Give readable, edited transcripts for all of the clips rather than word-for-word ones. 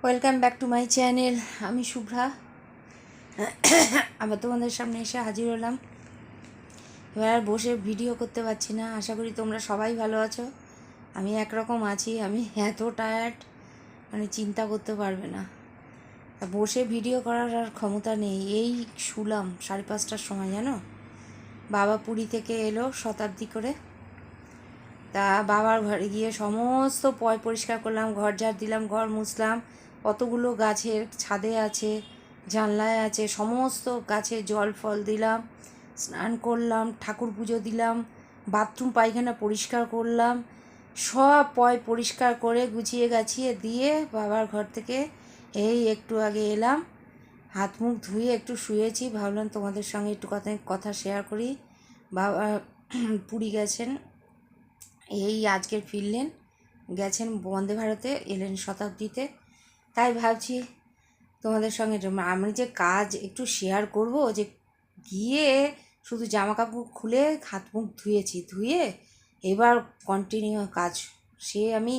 Welcome back to my channel. আমি শুভ্রা আবার তোমাদের সামনে এসে হাজির হলাম। এবার আর বসে ভিডিও করতে পারছি না। আশা করি তোমরা সবাই ভালো আছো। আমি একরকম আছি। আমি এত টায়ার্ড, মানে চিন্তা করতে পারবে না। বসে ভিডিও করার আর ক্ষমতা নেই। এই শুলাম 5:30টার সময়, জানো। বাবা পুরী থেকে এলো শতাব্দী করে। তা বাবার ঘরে গিয়ে সমস্ত পরিষ্কার করলাম, ঘর ঝাড় দিলাম, ঘর মুছলাম। কতগুলো গাছের ছাদে আছে, জানলায় আছে, সমস্ত গাছে জল ফল দিলাম, স্নান করলাম, ঠাকুর পুজো দিলাম, বাথরুম পায়খানা পরিষ্কার করলাম, সব পরিষ্কার করে গুছিয়ে গাছিয়ে দিয়ে বাবার ঘর থেকে এই একটু আগে এলাম। হাত মুখ ধুয়ে একটু শুয়েছি, ভাবলাম তোমাদের সঙ্গে একটু কথা শেয়ার করি। বাবা পুরী গেছেন, এই আজকের ফিরলেন, গেছেন বন্দে ভারতে, এলেন শতাব্দীতে। তাই ভাবছি তোমাদের সঙ্গে আমি যে কাজ একটু শেয়ার করব, যে গিয়ে শুধু জামা কাপড় খুলে হাত মুখ ধুয়ে এবার কন্টিনিউ কাজ। সে আমি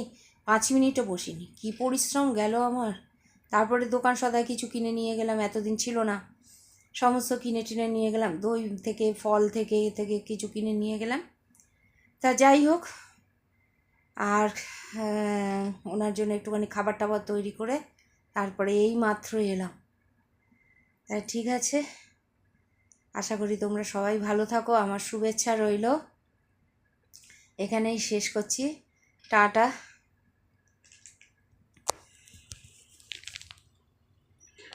5 মিনিটও বসিনি, কি পরিশ্রম গেল আমার। তারপরে দোকান সদায় কিছু কিনে নিয়ে গেলাম, এতদিন ছিল না, সমস্ত কিনে টিনে নিয়ে গেলাম, দই থেকে ফল থেকে কিছু কিনে নিয়ে গেলাম। তা যাই হোক, আর ওনার জন্য একটুখানি খাবার টাবার তৈরি করে তারপরে এই মাত্র এলাম। তাই ঠিক আছে, আশা করি তোমরা সবাই ভালো থাকো, আমার শুভেচ্ছা রইল। এখানেই শেষ করছি, টাটা।